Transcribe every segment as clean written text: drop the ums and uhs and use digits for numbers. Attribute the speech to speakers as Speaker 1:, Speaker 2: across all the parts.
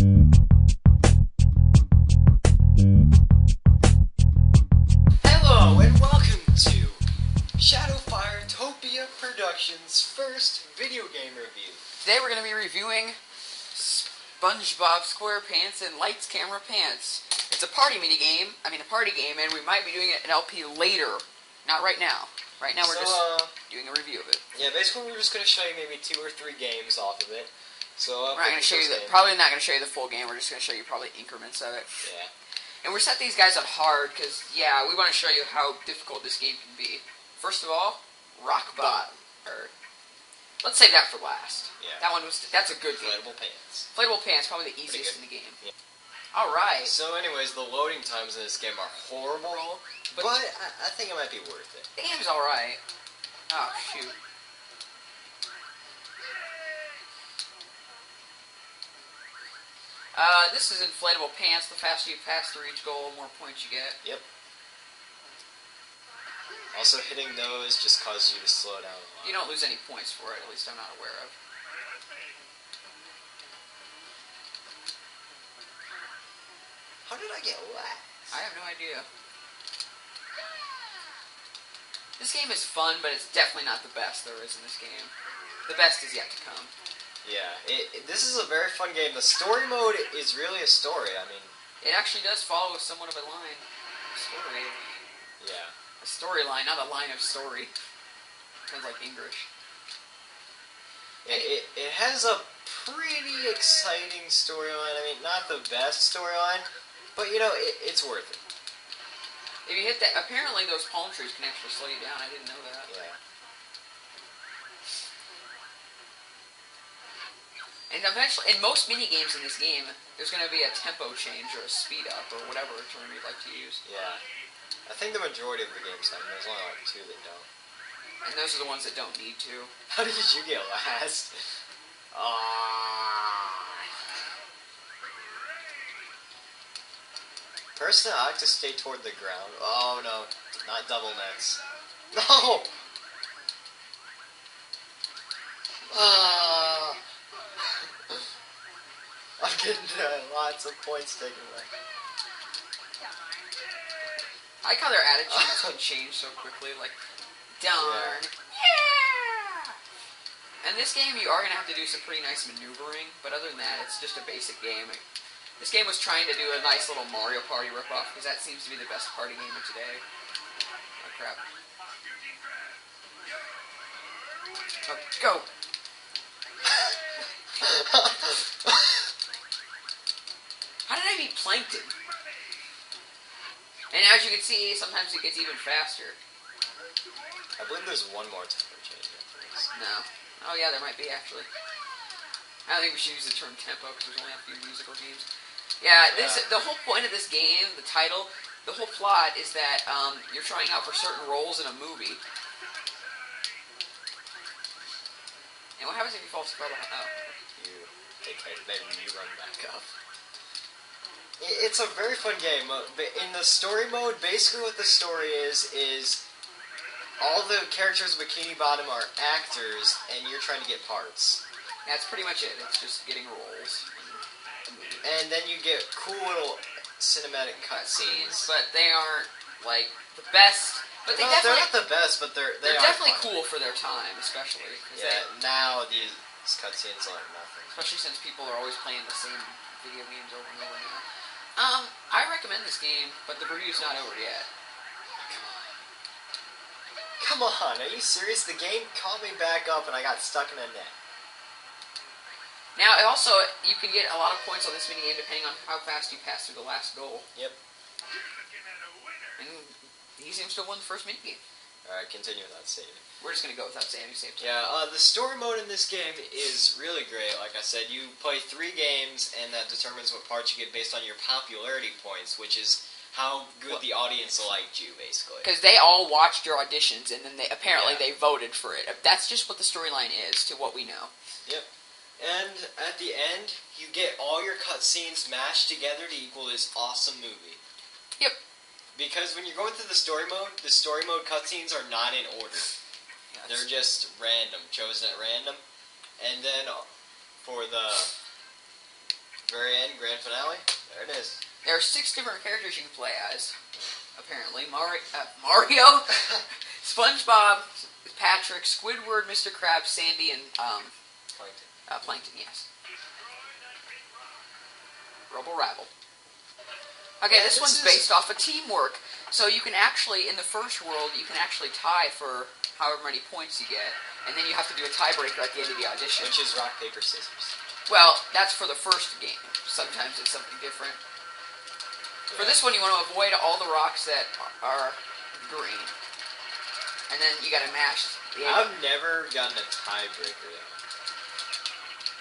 Speaker 1: Hello and welcome to ShadowFireTopia Productions' first video game review.
Speaker 2: Today we're going to be reviewing Spongebob SquarePants and Lights Camera Pants. It's a party game, and we might be doing an LP later. Not right now. Right now we're just doing a review of it.
Speaker 1: Yeah, basically we're just going to show you maybe 2 or 3 games off of it. So
Speaker 2: we're not going to show you probably not going to show you the full game. We're just going to show you probably increments of it.
Speaker 1: Yeah.
Speaker 2: And we set these guys on hard because, yeah, we want to show you how difficult this game can be. First of all, rock bottom. Let's save that for last.
Speaker 1: Yeah.
Speaker 2: That's a good game.
Speaker 1: Inflatable Pants.
Speaker 2: Inflatable Pants, probably the easiest in the game.
Speaker 1: Yeah.
Speaker 2: Alright.
Speaker 1: So anyways, the loading times in this game are horrible, but I think it might be worth it.
Speaker 2: The game's alright. Oh, shoot. This is Inflatable Pants. The faster you pass through each goal, the more points you get.
Speaker 1: Yep. Also, hitting those just causes you to slow down a lot.
Speaker 2: You don't lose any points for it, at least I'm not aware of.
Speaker 1: How did I get last?
Speaker 2: I have no idea. This game is fun, but it's definitely not the best there is in this game. The best is yet to come.
Speaker 1: Yeah, this is a very fun game. The story mode is really a story. I mean,
Speaker 2: it actually does follow somewhat of a line of story.
Speaker 1: Yeah.
Speaker 2: A storyline, not a line of story. Sounds like English.
Speaker 1: It has a pretty exciting storyline. I mean, not the best storyline, but you know, it's worth it.
Speaker 2: If you hit that, apparently those palm trees can actually slow you down. I didn't know that.
Speaker 1: Yeah.
Speaker 2: And eventually, in most mini games in this game, there's going to be a tempo change or a speed up or whatever term you'd like to use.
Speaker 1: Yeah. I think the majority of the games have. There's only like 2 that don't.
Speaker 2: And those are the ones that don't need to.
Speaker 1: How did you get last? Personally, I like to stay toward the ground. Oh no, not double nets. No! I'm getting lots of points taken away.
Speaker 2: I like how their attitudes can change so quickly, like, darn, yeah! In this game, you are going to have to do some pretty nice maneuvering, but other than that, it's just a basic game. This game was trying to do a nice little Mario Party ripoff, because that seems to be the best party game of today. Oh, crap. Oh, go! How did I beat Plankton? And as you can see, sometimes it gets even faster.
Speaker 1: I believe there's one more tempo change after this.
Speaker 2: No. Oh yeah, there might be actually. I don't think we should use the term tempo because there's only a few musical games. Yeah, the whole point of this game, the title, the whole plot is that you're trying out for certain roles in a movie. And what happens if you fall far behind? Oh.
Speaker 1: You run back up. It's a very fun game. In the story mode, basically what the story is all the characters of Bikini Bottom are actors, and you're trying to get parts.
Speaker 2: That's pretty much it. It's just getting roles.
Speaker 1: And then you get cool little cinematic cutscenes.
Speaker 2: But they aren't, like, the best. But they're
Speaker 1: not the best, but they're
Speaker 2: definitely
Speaker 1: fun.
Speaker 2: cool for their time, especially.
Speaker 1: Yeah, now these cutscenes are nothing.
Speaker 2: Especially since people are always playing the same video games over and over again. I recommend this game, but the review's not over yet.
Speaker 1: Come on, are you serious? The game caught me back up and I got stuck in a net.
Speaker 2: Now, also, you can get a lot of points on this minigame depending on how fast you pass through the last goal.
Speaker 1: Yep.
Speaker 2: And he seems to have won the first minigame.
Speaker 1: Alright, continue without saving.
Speaker 2: We're just going to go without saving.
Speaker 1: Yeah, the story mode in this game is really great. Like I said, you play 3 games, and that determines what parts you get based on your popularity points, which is how good the audience liked you, basically.
Speaker 2: Because they all watched your auditions, and then they voted for it. That's just what the storyline is, to what we know.
Speaker 1: Yep. And at the end, you get all your cutscenes mashed together to equal this awesome movie.
Speaker 2: Yep.
Speaker 1: Because when you're going through the story mode cutscenes are not in order. Yes. They're just random, chosen at random. And then for the Very end, grand finale. There it is.
Speaker 2: There are 6 different characters you can play as, apparently. Mario, SpongeBob, Patrick, Squidward, Mr. Krabs, Sandy, and Plankton, yes. Rubble Rabble. Okay,
Speaker 1: Yeah,
Speaker 2: this one's based off of teamwork. So you can actually, in the first world, you can actually tie for however many points you get. And then you have to do a tiebreaker at the end of the audition.
Speaker 1: Which is rock, paper, scissors.
Speaker 2: Well, that's for the first game. Sometimes it's something different. Yeah. For this one, you want to avoid all the rocks that are green. And then you gotta mash the
Speaker 1: I've never gotten a tiebreaker, though.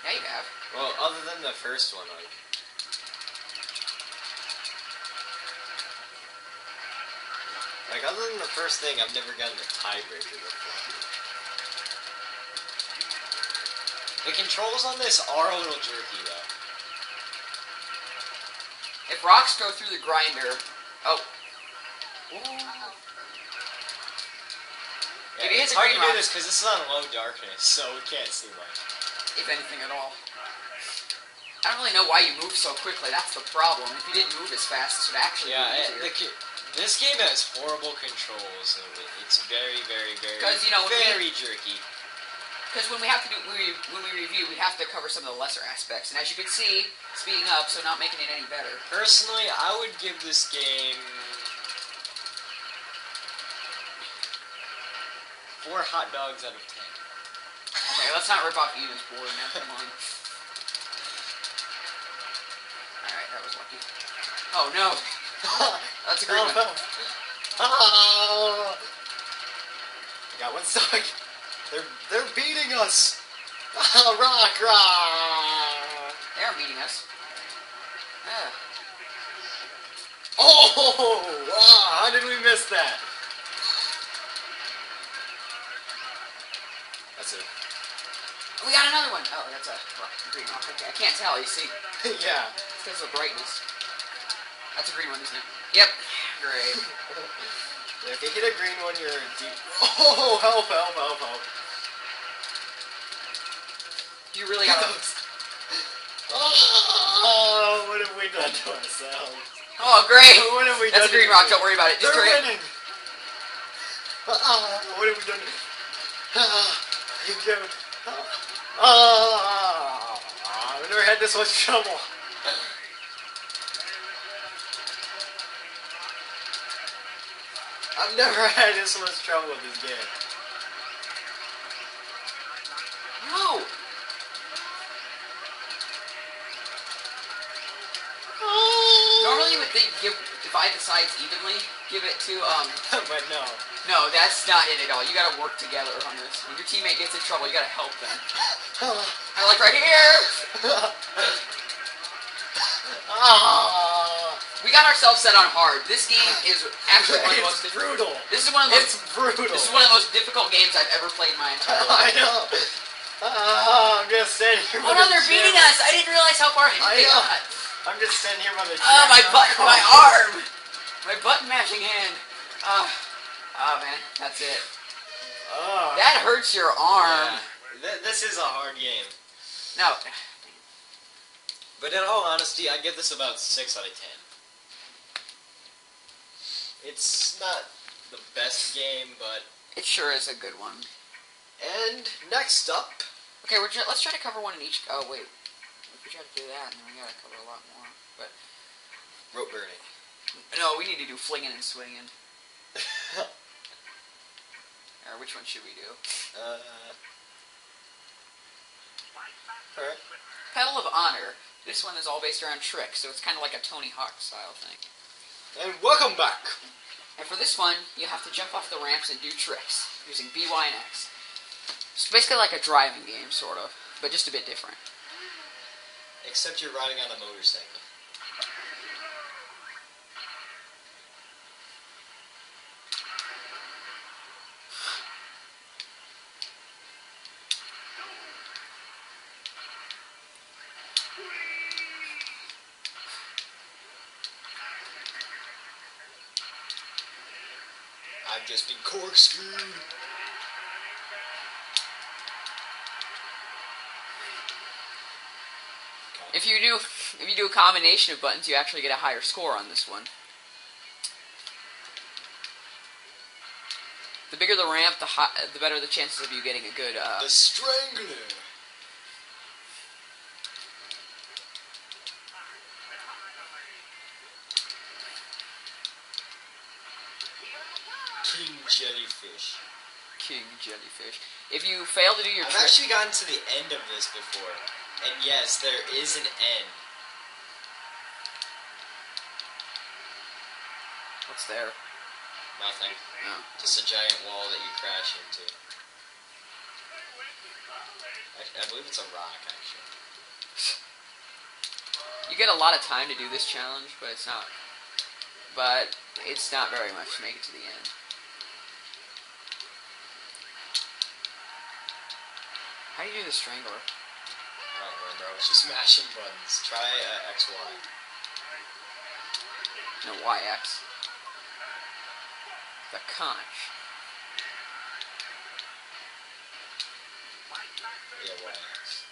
Speaker 2: Yeah, you have.
Speaker 1: Well, other than the first one, like... Like, other than the first thing, I've never gotten a tiebreaker before. The controls on this are a little jerky, though.
Speaker 2: If rocks go through the grinder... Oh.
Speaker 1: Ooh.
Speaker 2: If
Speaker 1: Yeah, it's hard to do this because this is on low darkness, so we can't see much.
Speaker 2: If anything at all. I don't really know why you move so quickly, that's the problem. If you didn't move as fast, this would actually be easier.
Speaker 1: This game has horrible controls. So it's very, very, very, very jerky.
Speaker 2: Because when we have to do, when we review, we have to cover some of the lesser aspects. And as you can see, speeding up, so not making it any better.
Speaker 1: Personally, I would give this game 4 hot dogs out of 10.
Speaker 2: Okay, let's not rip off Eden's board now. Come on. Alright, that was lucky. Oh no! That's a green one.
Speaker 1: I got one stuck. They're beating us. Rock.
Speaker 2: They are beating us.
Speaker 1: Oh! How did we miss that? That's it.
Speaker 2: We got another one. Oh, that's a green rock. Okay, I can't tell. You see?
Speaker 1: Yeah.
Speaker 2: It's because of the brightness. That's a green one, isn't it? Yep. Great.
Speaker 1: If you hit a green one, you're deep. Oh, help.
Speaker 2: You really gotta...
Speaker 1: Oh, what have we done to ourselves?
Speaker 2: Oh, great!
Speaker 1: What have we done?
Speaker 2: That's a green rock, don't worry about it. Just
Speaker 1: They're winning! What have we done? I've never had this much trouble. I've never had this much trouble with this game.
Speaker 2: No! Normally you would think divide the sides evenly, give it to,
Speaker 1: But no.
Speaker 2: No, that's not it at all. You gotta work together on this. When your teammate gets in trouble, you gotta help them. I like right here! We got ourselves set on hard. This game is actually one of the most
Speaker 1: brutal.
Speaker 2: This is one of the most
Speaker 1: brutal.
Speaker 2: This is one of the most difficult games I've ever played in my entire life.
Speaker 1: I know. I'm just standing here.
Speaker 2: Oh no, they're beating us! I didn't realize how far they got.
Speaker 1: I'm just standing here by the
Speaker 2: Oh, my butt, my arm! My button mashing hand. Oh man, that's it. That hurts your arm.
Speaker 1: Yeah. This is a hard game.
Speaker 2: No.
Speaker 1: But in all honesty, I give this about 6 out of 10. It's not the best game, but...
Speaker 2: It sure is a good one.
Speaker 1: And next up...
Speaker 2: Okay, let's try to cover one in each... Oh, wait. If we try to do that, then we gotta cover a lot more. But...
Speaker 1: Rope burning.
Speaker 2: No, we need to do flinging and swinging. Or which one should we do?
Speaker 1: Alright.
Speaker 2: Pedal of Honor. This one is all based around tricks, so it's kind of like a Tony Hawk style thing.
Speaker 1: And welcome back!
Speaker 2: And for this one, you have to jump off the ramps and do tricks, using B, Y, and X. It's basically like a driving game, sort of, but just a bit different.
Speaker 1: Except you're riding on a motorcycle. I've just been corkscrewed. Okay.
Speaker 2: If you do a combination of buttons, you actually get a higher score on this one. The bigger the ramp, the better the chances of you getting a good.
Speaker 1: The Strangler. King Jellyfish.
Speaker 2: King Jellyfish. If you fail to do your
Speaker 1: I've actually gotten to the end of this before. And yes, there is an end.
Speaker 2: What's there?
Speaker 1: Nothing.
Speaker 2: No.
Speaker 1: Just a giant wall that you crash into. I believe it's a rock, actually.
Speaker 2: You get a lot of time to do this challenge, but it's not. But it's not very much to make it to the end. How do you do the Strangler?
Speaker 1: I don't remember. I was just mashing buttons. Try X, Y.
Speaker 2: No, YX. The conch.
Speaker 1: Yeah, YX.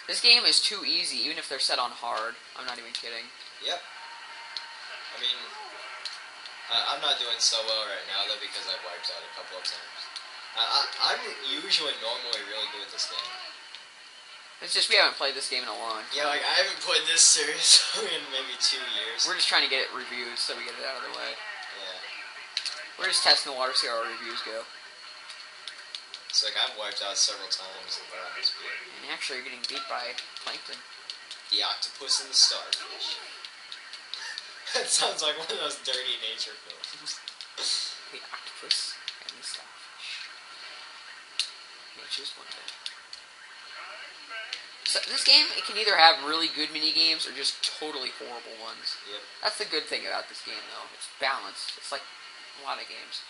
Speaker 2: This game is too easy, even if they're set on hard. I'm not even kidding.
Speaker 1: Yep. I mean, I'm not doing so well right now, though, because I've wiped out a couple of times. I'm usually normally really good at this game.
Speaker 2: It's just we haven't played this game in a long time.
Speaker 1: Yeah, like, I haven't played this seriously in maybe 2 years.
Speaker 2: We're just trying to get it reviewed so we get it out of the way.
Speaker 1: Yeah.
Speaker 2: We're just testing the water, see how our reviews go.
Speaker 1: It's like I've wiped out several times in the last game.
Speaker 2: And actually, you're getting beat by plankton.
Speaker 1: The octopus and the starfish. That sounds like one of those dirty nature films.
Speaker 2: The octopus and the starfish. Nature's wonder. So this game, it can either have really good mini games or just totally horrible ones.
Speaker 1: Yep.
Speaker 2: That's the good thing about this game, though. It's balanced. It's like a lot of games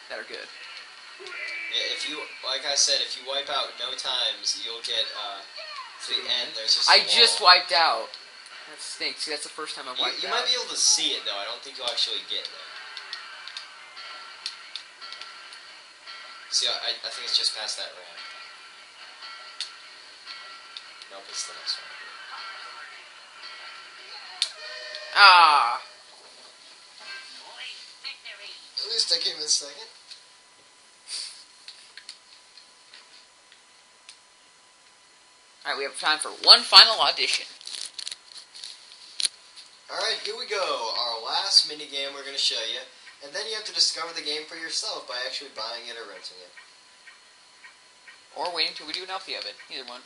Speaker 2: that are good.
Speaker 1: Yeah, if you, like I said, if you wipe out no times, you'll get to the end. There's just.
Speaker 2: I just wiped out. That stinks. See, that's the first time I've wiped out.
Speaker 1: You might be able to see it though. I don't think you'll actually get there. See, I think it's just past that ramp. Nope, it's the next one.
Speaker 2: Ah!
Speaker 1: At least I came in second.
Speaker 2: Alright, we have time for one final audition.
Speaker 1: Alright, here we go. Our last minigame we're going to show you. And then you have to discover the game for yourself by actually buying it or renting it.
Speaker 2: Or waiting till we do an LP of it. Either one.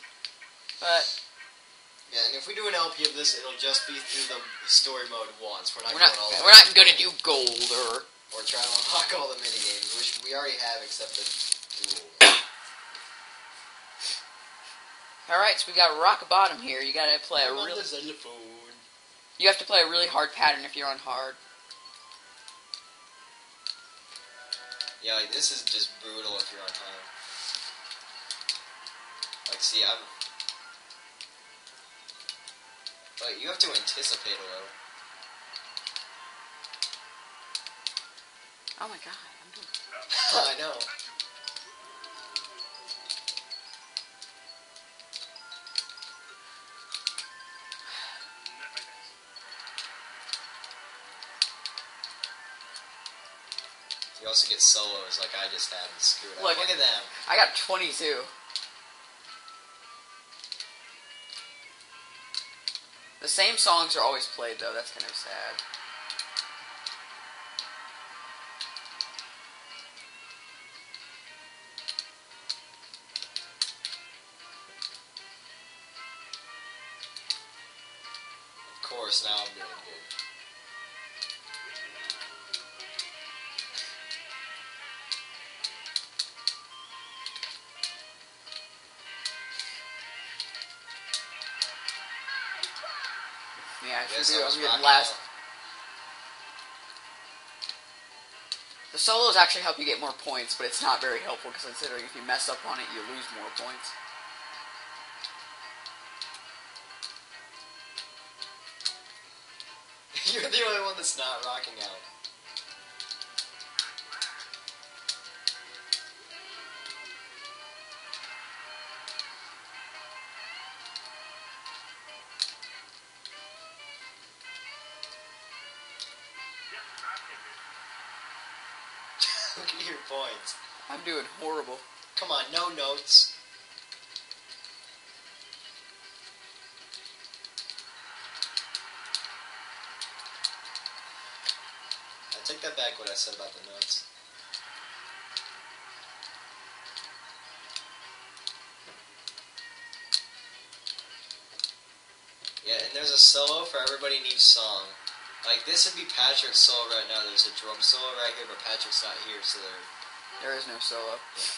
Speaker 2: But
Speaker 1: yeah, and if we do an LP of this, it'll just be through the story mode once. We're not
Speaker 2: going to do gold
Speaker 1: or try to unlock all the minigames, which we already have except the duel.
Speaker 2: Alright, so we got rock bottom here. You gotta play a really. You have to play a really hard pattern if you're on hard.
Speaker 1: Yeah, like this is just brutal if you're on hard. Like, see, like, you have to anticipate a little.
Speaker 2: Oh my god, I'm doing.
Speaker 1: I know. You also get solos like I just had and screwed up. Look at them.
Speaker 2: I got 22. The same songs are always played, though. That's kind of sad.
Speaker 1: Of course, now I'm doing good.
Speaker 2: Yeah, I should do. I'm getting last. The solos actually help you get more points, but it's not very helpful because considering if you mess up on it, you lose more points.
Speaker 1: You're the only one that's not rocking out. point.
Speaker 2: I'm doing horrible.
Speaker 1: Come on, no notes. I take that back what I said about the notes. Yeah, and there's a solo for everybody in each song. Like, this would be Patrick's solo right now. There's a drum solo right here, but Patrick's not here, so
Speaker 2: there is no solo.
Speaker 1: Yeah.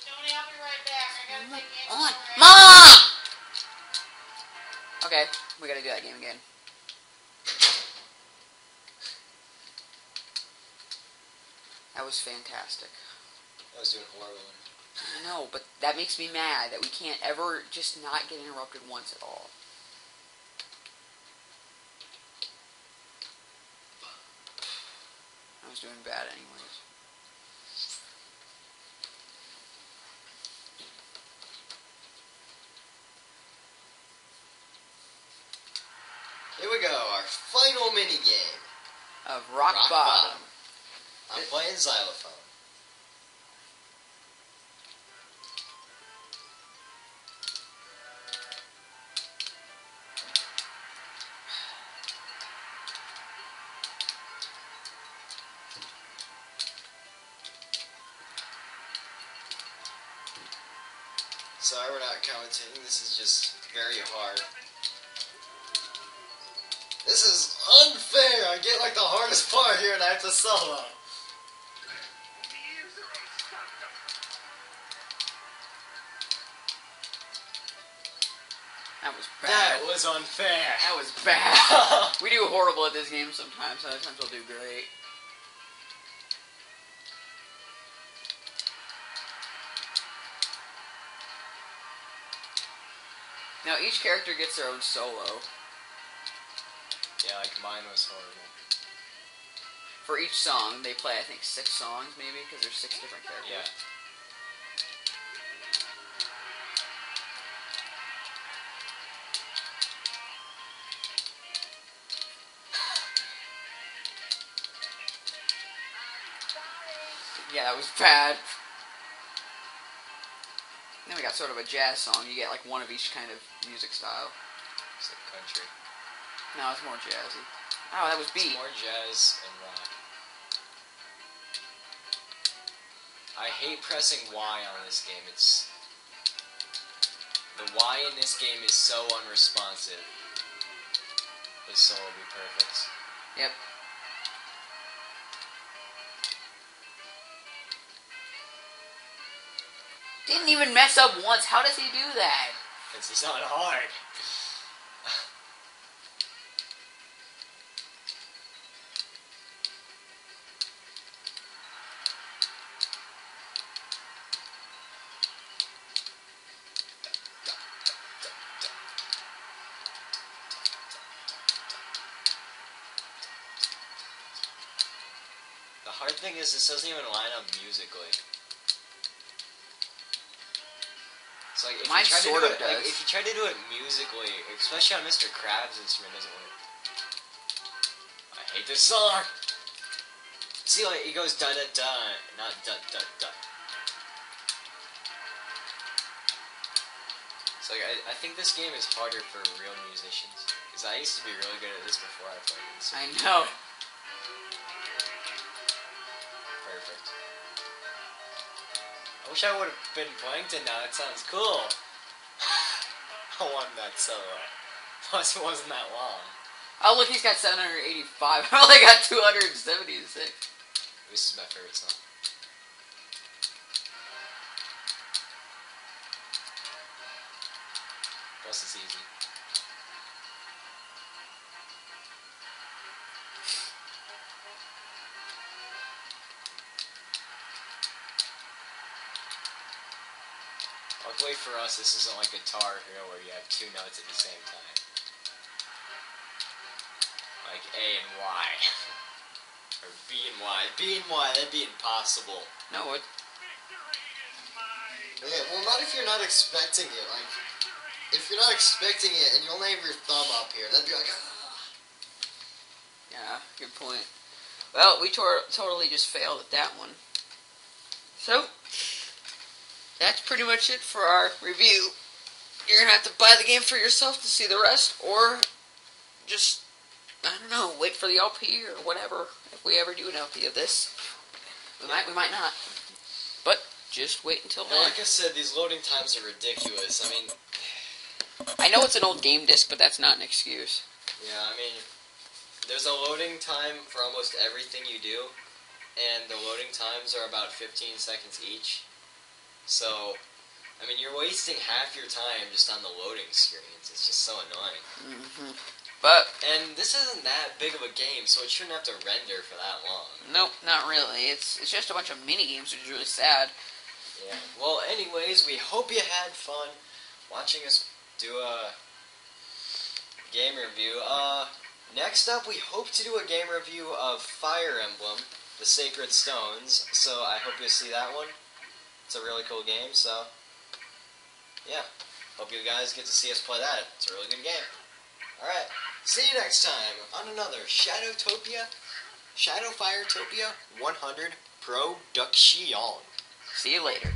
Speaker 3: Tony, I'll be right back. I gotta take Angela
Speaker 2: On.
Speaker 3: around.
Speaker 2: Mom! Okay, we gotta do that game again. That was fantastic.
Speaker 1: I was doing horrible.
Speaker 2: I know, but that makes me mad that we can't ever just not get interrupted once at all. I was doing bad anyways.
Speaker 1: Here we go, our final mini game.
Speaker 2: Of Rock Bottom.
Speaker 1: I'm playing xylophone. Sorry, we're not commentating. This is just very hard. This is unfair. I get like the hardest part here and I have to solo.
Speaker 2: That was bad.
Speaker 1: That was unfair.
Speaker 2: That was bad. We do horrible at this game sometimes. Other times we'll do great. Now each character gets their own solo.
Speaker 1: Yeah, like mine was horrible.
Speaker 2: For each song, they play I think 6 songs maybe, because there's 6 different characters.
Speaker 1: Yeah.
Speaker 2: Yeah, that was bad. Then we got sort of a jazz song. You get like one of each kind of music style.
Speaker 1: It's like country.
Speaker 2: No, it's more jazzy. Oh, that was B.
Speaker 1: It's more jazz and rock. I hate pressing Y on this game. It's... The Y in this game is so unresponsive. This solo will be perfect.
Speaker 2: Yep. Didn't even mess up once. How does he do that?
Speaker 1: Because he's not hard. The hard thing is this doesn't even line up musically. It's like if
Speaker 2: Mine
Speaker 1: you try
Speaker 2: sort
Speaker 1: to
Speaker 2: of
Speaker 1: do it, like,
Speaker 2: does.
Speaker 1: if you try to do it musically, especially on Mr. Krabs' instrument, it doesn't work. I hate this song. See, like it goes da da da, not da da da. So like, I think this game is harder for real musicians because I used to be really good at this before I played this.
Speaker 2: I know.
Speaker 1: Perfect. I wish I would have been Plankton now, it sounds cool. I want that solo. Plus it wasn't that long.
Speaker 2: Oh, look, he's got 785. I only got 276.
Speaker 1: This is my favorite song. Plus it's easy. Luckily for us, this isn't like Guitar Hero where you have 2 notes at the same time. Like A and Y. Or B and Y. B and Y, that'd be impossible.
Speaker 2: No, it.
Speaker 1: Yeah, well, not if you're not expecting it. Like, if you're not expecting it and you only have your thumb up here, that'd be like, ah.
Speaker 2: Yeah, Yeah, good point. Well, we totally just failed at that one. So, that's pretty much it for our review. You're going to have to buy the game for yourself to see the rest, or just, I don't know, wait for the LP or whatever, if we ever do an LP of this. We might not. But, just wait until then.
Speaker 1: Like I said, these loading times are ridiculous. I mean...
Speaker 2: I know it's an old game disc, but that's not an excuse.
Speaker 1: Yeah, I mean, there's a loading time for almost everything you do, and the loading times are about 15 seconds each. So, I mean, you're wasting half your time just on the loading screens. It's just so annoying.
Speaker 2: Mm-hmm. But,
Speaker 1: and this isn't that big of a game, so it shouldn't have to render for that long.
Speaker 2: Nope, not really. It's just a bunch of mini games, which is really sad.
Speaker 1: Yeah. Well, anyways, we hope you had fun watching us do a game review. Next up, we hope to do a game review of Fire Emblem, The Sacred Stones, so I hope you'll see that one. It's a really cool game, so yeah. Hope you guys get to see us play that. It's a really good game. Alright, see you next time on another ShadowFireTopia 100 Production.
Speaker 2: See you later.